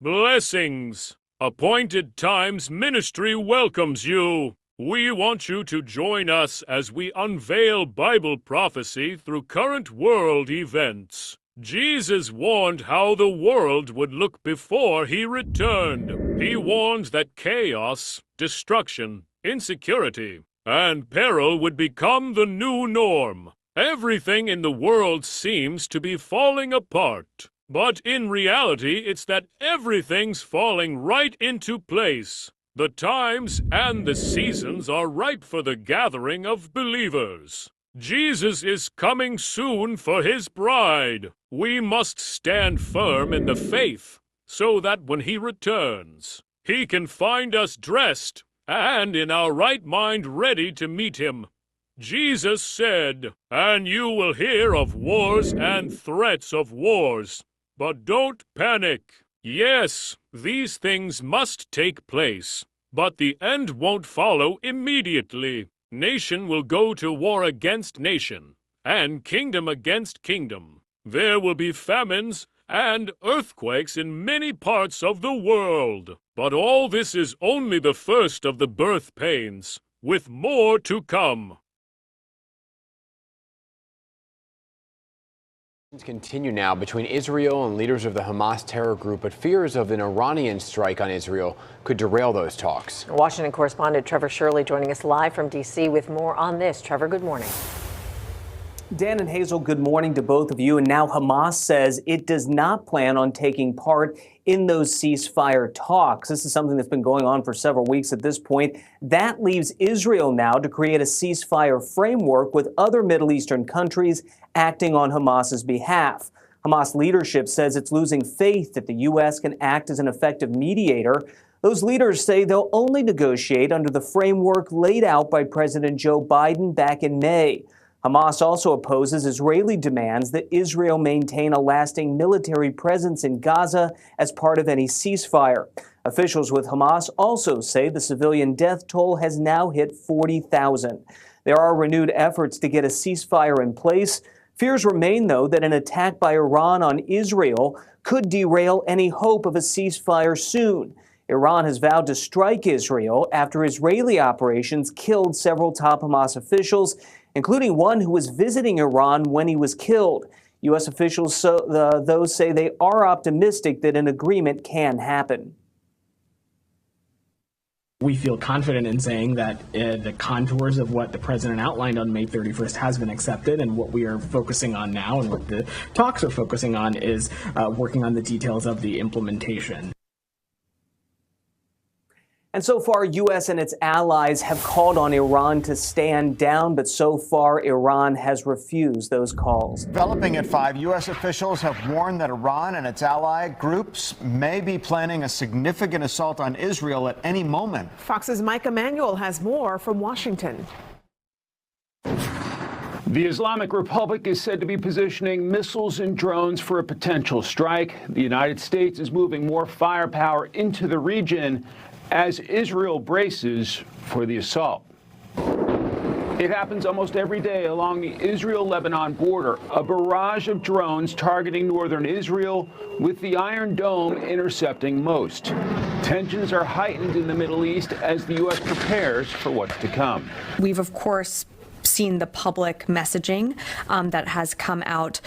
Blessings! Appointed Times Ministry welcomes you. We want you to join us as we unveil Bible prophecy through current world events. Jesus warned how the world would look before he returned. He warned that chaos, destruction, insecurity, and peril would become the new norm. Everything in the world seems to be falling apart. But in reality, it's that everything's falling right into place. The times and the seasons are ripe for the gathering of believers. Jesus is coming soon for his bride. We must stand firm in the faith so that when he returns, he can find us dressed and in our right mind ready to meet him. Jesus said, "And you will hear of wars and threats of wars. But don't panic. Yes, these things must take place, but the end won't follow immediately. Nation will go to war against nation, and kingdom against kingdom. There will be famines and earthquakes in many parts of the world. But all this is only the first of the birth pains, with more to come." Continue now between Israel and leaders of the Hamas terror group, but fears of an Iranian strike on Israel could derail those talks. Washington correspondent Trevor Shirley joining us live from D.C. with more on this. Trevor, good morning. Dan and Hazel, good morning to both of you. And now Hamas says it does not plan on taking part in those ceasefire talks. This is something that's been going on for several weeks at this point. That leaves Israel now to create a ceasefire framework with other Middle Eastern countries acting on Hamas's behalf. Hamas leadership says it's losing faith that the U.S. can act as an effective mediator. Those leaders say they'll only negotiate under the framework laid out by President Joe Biden back in May. Hamas also opposes Israeli demands that Israel maintain a lasting military presence in Gaza as part of any ceasefire. Officials with Hamas also say the civilian death toll has now hit 40,000. There are renewed efforts to get a ceasefire in place. Fears remain, though, that an attack by Iran on Israel could derail any hope of a ceasefire soon. Iran has vowed to strike Israel after Israeli operations killed several top Hamas officials, including one who was visiting Iran when he was killed. U.S. officials, those say they are optimistic that an agreement can happen. We feel confident in saying that the contours of what the president outlined on May 31st has been accepted, and what we are focusing on now and what the talks are focusing on is working on the details of the implementation. And so far, U.S. and its allies have called on Iran to stand down, but so far, Iran has refused those calls. Developing at 5, U.S. officials have warned that Iran and its ally groups may be planning a significant assault on Israel at any moment. Fox's Mike Emanuel has more from Washington. The Islamic Republic is said to be positioning missiles and drones for a potential strike. The United States is moving more firepower into the region as Israel braces for the assault. It happens almost every day along the Israel-Lebanon border, a barrage of drones targeting northern Israel, with the Iron Dome intercepting most. Tensions are heightened in the Middle East as the U.S. prepares for what's to come. We've, of course, seen the public messaging that has come out,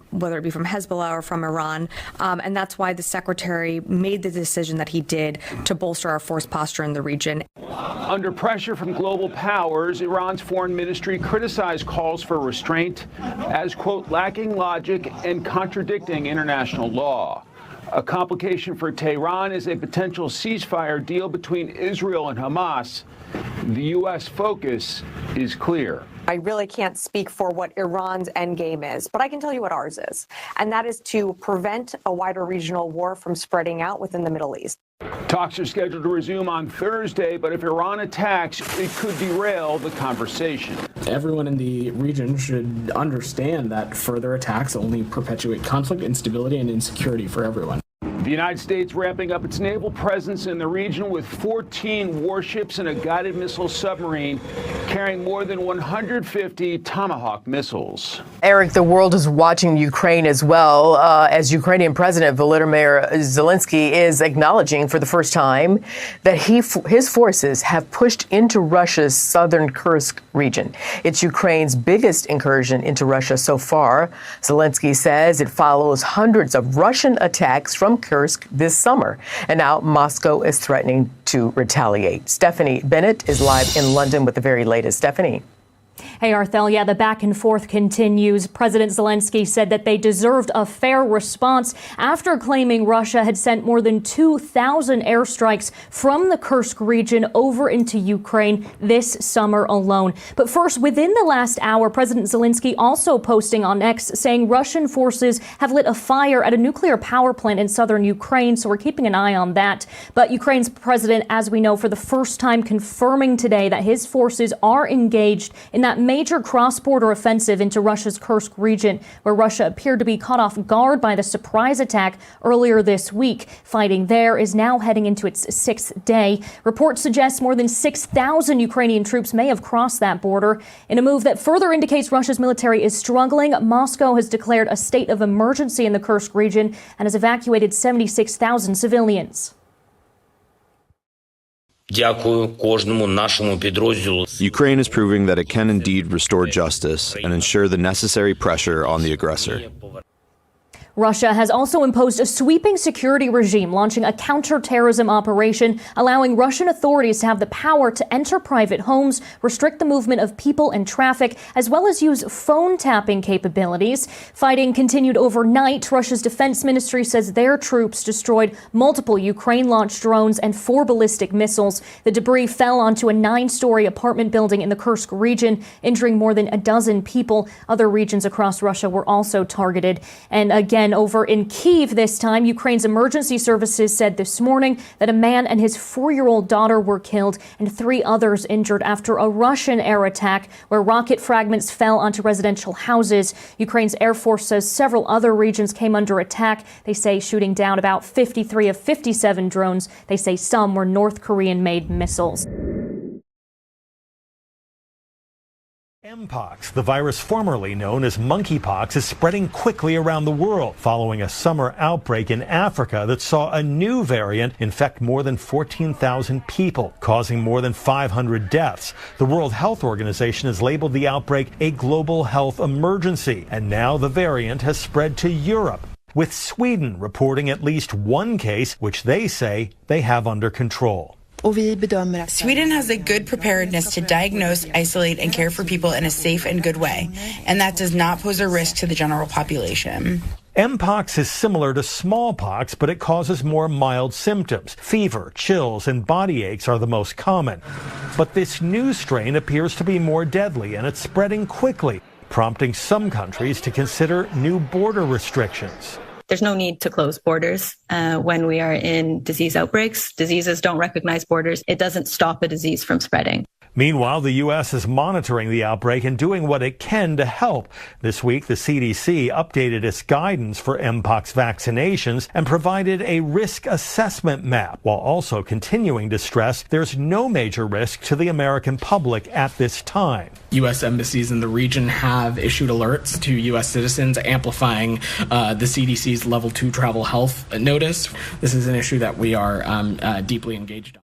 whether it be from Hezbollah or from Iran, and that's why the secretary made the decision that he did to bolster our force posture in the region. Under pressure from global powers, Iran's foreign ministry criticized calls for restraint as, quote, lacking logic and contradicting international law. A complication for Tehran is a potential ceasefire deal between Israel and Hamas. The U.S. focus is clear. I really can't speak for what Iran's endgame is, but I can tell you what ours is, and that is to prevent a wider regional war from spreading out within the Middle East. Talks are scheduled to resume on Thursday, but if Iran attacks, it could derail the conversation. Everyone in the region should understand that further attacks only perpetuate conflict, instability, and insecurity for everyone. The The United States ramping up its naval presence in the region with 14 warships and a guided missile submarine carrying more than 150 Tomahawk missiles. Eric, the world is watching Ukraine as well, as Ukrainian President Volodymyr Zelensky is acknowledging for the first time that his forces have pushed into Russia's southern Kursk region. It's Ukraine's biggest incursion into Russia so far. Zelensky says it follows hundreds of Russian attacks from Kursk this summer, and now Moscow is threatening to retaliate. Stephanie Bennett is live in London with the very latest. Stephanie. Hey, Arthel. Yeah, the back and forth continues. President Zelensky said that they deserved a fair response after claiming Russia had sent more than 2,000 airstrikes from the Kursk region over into Ukraine this summer alone. But first, within the last hour, President Zelensky also posting on X saying Russian forces have lit a fire at a nuclear power plant in southern Ukraine. So we're keeping an eye on that. But Ukraine's president, as we know, for the first time confirming today that his forces are engaged in that major cross-border offensive into Russia's Kursk region, where Russia appeared to be caught off guard by the surprise attack earlier this week. Fighting there is now heading into its sixth day. Reports suggest more than 6,000 Ukrainian troops may have crossed that border. In a move that further indicates Russia's military is struggling, Moscow has declared a state of emergency in the Kursk region and has evacuated 76,000 civilians. Ukraine is proving that it can indeed restore justice and ensure the necessary pressure on the aggressor. Russia has also imposed a sweeping security regime, launching a counterterrorism operation, allowing Russian authorities to have the power to enter private homes, restrict the movement of people and traffic, as well as use phone tapping capabilities. Fighting continued overnight. Russia's defense ministry says their troops destroyed multiple Ukraine-launched drones and 4 ballistic missiles. The debris fell onto a 9-story apartment building in the Kursk region, injuring more than a dozen people. Other regions across Russia were also targeted. And again, over in Kyiv this time, Ukraine's emergency services said this morning that a man and his 4-year-old daughter were killed and 3 others injured after a Russian air attack where rocket fragments fell onto residential houses. Ukraine's Air Force says several other regions came under attack. They say shooting down about 53 of 57 drones. They say some were North Korean-made missiles. Mpox, the virus formerly known as monkeypox, is spreading quickly around the world following a summer outbreak in Africa that saw a new variant infect more than 14,000 people, causing more than 500 deaths. The World Health Organization has labeled the outbreak a global health emergency, and now the variant has spread to Europe, with Sweden reporting at least 1 case, which they say they have under control. Sweden has a good preparedness to diagnose, isolate, and care for people in a safe and good way, and that does not pose a risk to the general population. Mpox is similar to smallpox, but it causes more mild symptoms. Fever, chills, and body aches are the most common. But this new strain appears to be more deadly, and it's spreading quickly, prompting some countries to consider new border restrictions. There's no need to close borders when we are in disease outbreaks. Diseases don't recognize borders. It doesn't stop a disease from spreading. Meanwhile, the U.S. is monitoring the outbreak and doing what it can to help. This week, the CDC updated its guidance for Mpox vaccinations and provided a risk assessment map, while also continuing to stress there's no major risk to the American public at this time. U.S. embassies in the region have issued alerts to U.S. citizens amplifying the CDC's Level 2 travel health notice. This is an issue that we are deeply engaged on.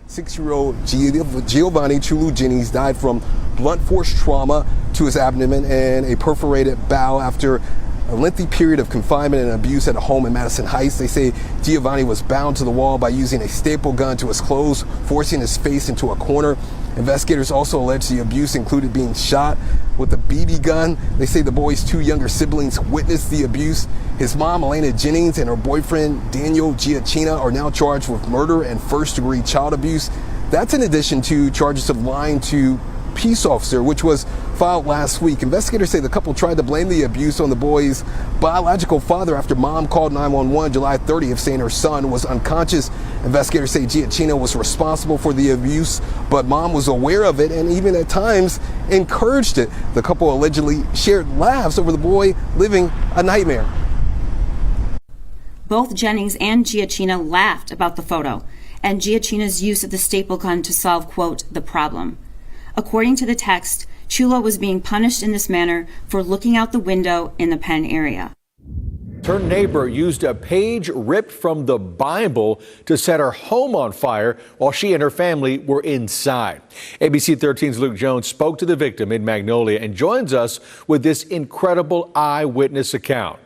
Six-year-old Giovanni Chulu Jennings died from blunt force trauma to his abdomen and a perforated bowel after a lengthy period of confinement and abuse at a home in Madison Heights. They say Giovanni was bound to the wall by using a staple gun to his clothes, forcing his face into a corner. Investigators also allege the abuse included being shot with a BB gun. They say the boy's 2 younger siblings witnessed the abuse. His mom, Elena Jennings, and her boyfriend, Daniel Giacchina, are now charged with murder and first-degree child abuse. That's in addition to charges of lying to peace officer, which was filed last week. Investigators say the couple tried to blame the abuse on the boy's biological father after mom called 911 July 30th saying her son was unconscious. Investigators say Giacchino was responsible for the abuse, but mom was aware of it and even at times encouraged it. The couple allegedly shared laughs over the boy living a nightmare. Both Jennings and Giacchino laughed about the photo and Giacchino's use of the staple gun to solve, quote, the problem. According to the text, Chula was being punished in this manner for looking out the window in the pen area. Her neighbor used a page ripped from the Bible to set her home on fire while she and her family were inside. ABC 13's Luke Jones spoke to the victim in Magnolia and joins us with this incredible eyewitness account.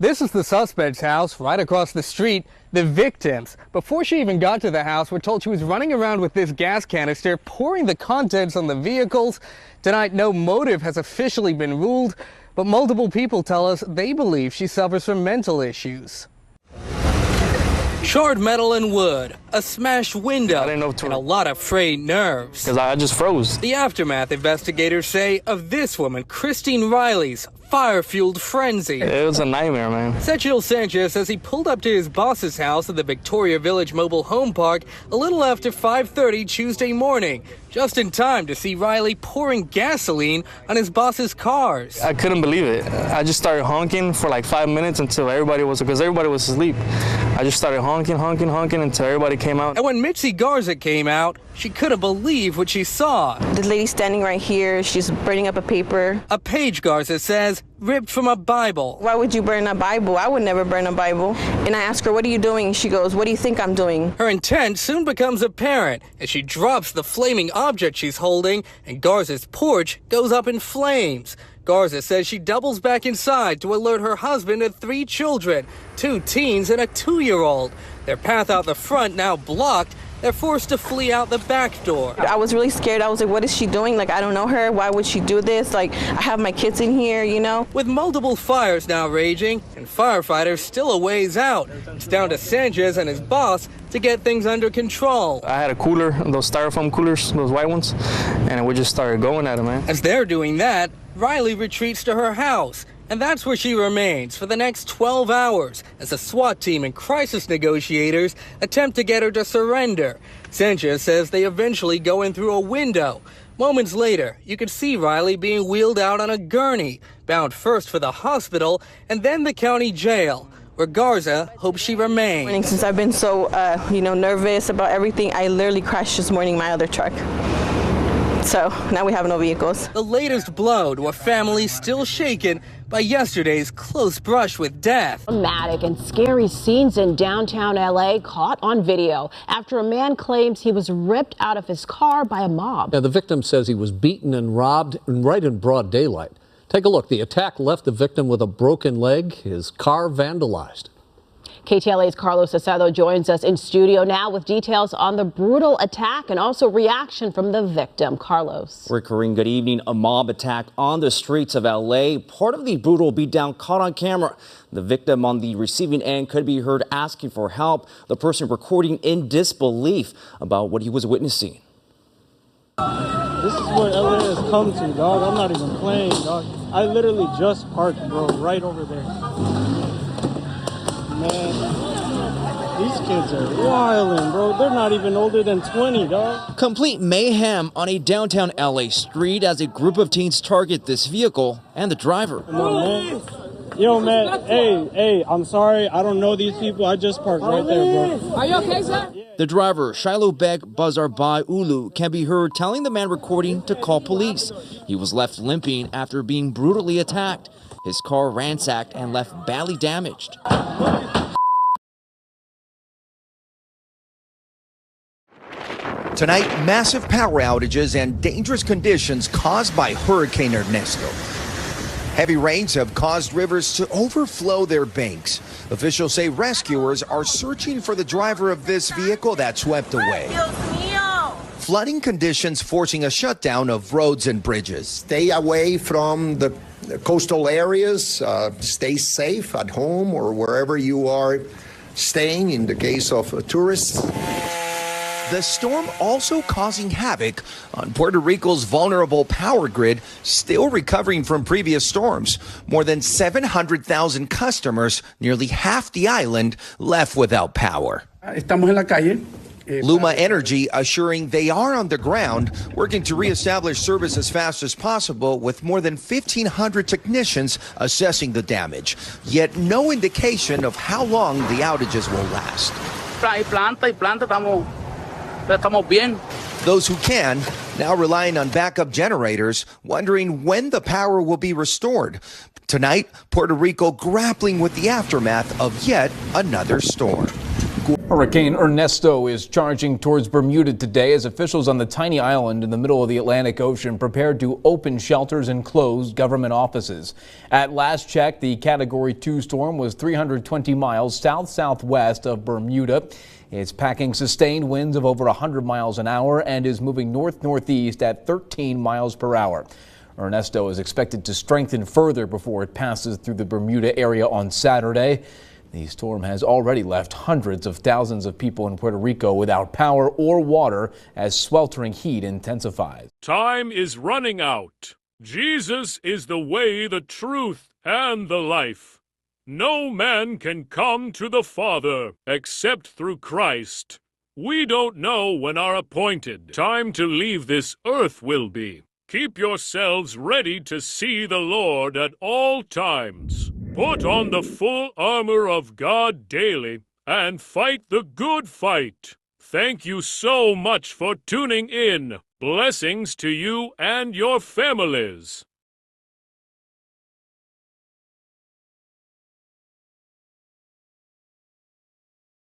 This is the suspect's house right across the street. The victims, before she even got to the house, were told she was running around with this gas canister, pouring the contents on the vehicles. Tonight, no motive has officially been ruled, but multiple people tell us they believe she suffers from mental issues. Charred metal and wood, a smashed window, and a lot of frayed nerves. Because I just froze. The aftermath, investigators say, of this woman, Christine Riley's fire-fueled frenzy. It was a nightmare, man. Sergio Sanchez says he pulled up to his boss's house at the Victoria Village Mobile Home Park a little after 5:30 Tuesday morning, just in time to see Riley pouring gasoline on his boss's cars. I couldn't believe it. I just started honking for like 5 minutes until everybody was asleep. I just started honking until everybody came out. And when Mitzi Garza came out, she couldn't believe what she saw. The lady standing right here, she's burning up a paper. A page, Garza says, ripped from a Bible. Why would you burn a Bible? I would never burn a Bible. And I ask her, what are you doing? She goes, what do you think I'm doing? Her intent soon becomes apparent as she drops the flaming object she's holding and Garza's porch goes up in flames. Garza says she doubles back inside to alert her husband and 3 children, 2 teens and a 2-year-old. Their path out the front now blocked. They're forced to flee out the back door. I was really scared. I was like, what is she doing? Like, I don't know her. Why would she do this? Like, I have my kids in here, you know? With multiple fires now raging and firefighters still a ways out, it's down to Sanchez and his boss to get things under control. I had a cooler, those styrofoam coolers, those white ones, and we just started going at it, man. As they're doing that, Riley retreats to her house. And that's where she remains for the next 12 hours as a SWAT team and crisis negotiators attempt to get her to surrender. Sanchez says they eventually go in through a window. Moments later, you can see Riley being wheeled out on a gurney, bound first for the hospital and then the county jail, where Garza hopes she remains. Since I've been so, nervous about everything, I literally crashed this morning my other truck. So now we have no vehicles. The latest blow to a family still shaken by yesterday's close brush with death. Dramatic and scary scenes in downtown LA caught on video after a man claims he was ripped out of his car by a mob. Now, the victim says he was beaten and robbed right in broad daylight. Take a look. The attack left the victim with a broken leg, his car vandalized. KTLA's Carlos Acedo joins us in studio now with details on the brutal attack and also reaction from the victim. Carlos. Rick Kareem, good evening. A mob attack on the streets of LA. Part of the brutal beatdown caught on camera. The victim on the receiving end could be heard asking for help. The person recording in disbelief about what he was witnessing. This is what LA has come to, dog. I'm not even playing, dog. I literally just parked, bro, right over there. Man, these kids are wildin', bro. They're not even older than 20, dog. Complete mayhem on a downtown LA street as a group of teens target this vehicle and the driver. Come on, man. Yo, man, hey, I'm sorry. I don't know these people. I just parked right there, bro. Are you okay, sir? The driver, Shiloh Beg Bazarbai Ulu, can be heard telling the man recording to call police. He was left limping after being brutally attacked. His car ransacked and left badly damaged. Tonight, massive power outages and dangerous conditions caused by Hurricane Ernesto. Heavy rains have caused rivers to overflow their banks. Officials say rescuers are searching for the driver of this vehicle that swept away. flooding conditions forcing a shutdown of roads and bridges. Stay away from the coastal areas. Stay safe at home or wherever you are staying in the case of tourists. The storm also causing havoc on Puerto Rico's vulnerable power grid, still recovering from previous storms. More than 700,000 customers, nearly half the island, left without power. Estamos en la calle. Luma Energy assuring they are on the ground, working to reestablish service as fast as possible with more than 1,500 technicians assessing the damage. Yet no indication of how long the outages will last. Those who can now relying on backup generators, wondering when the power will be restored. Tonight, Puerto Rico grappling with the aftermath of yet another storm. Hurricane Ernesto is charging towards Bermuda today as officials on the tiny island in the middle of the Atlantic Ocean prepared to open shelters and close government offices. At last check, the Category 2 storm was 320 miles south-southwest of Bermuda. It's packing sustained winds of over 100 miles an hour and is moving north-northeast at 13 miles per hour. Ernesto is expected to strengthen further before it passes through the Bermuda area on Saturday. The storm has already left hundreds of thousands of people in Puerto Rico without power or water as sweltering heat intensifies. Time is running out. Jesus is the way, the truth, and the life. No man can come to the Father except through Christ. We don't know when our appointed time to leave this earth will be. Keep yourselves ready to see the Lord at all times. Put on the full armor of God daily and fight the good fight. Thank you so much for tuning in. Blessings to you and your families.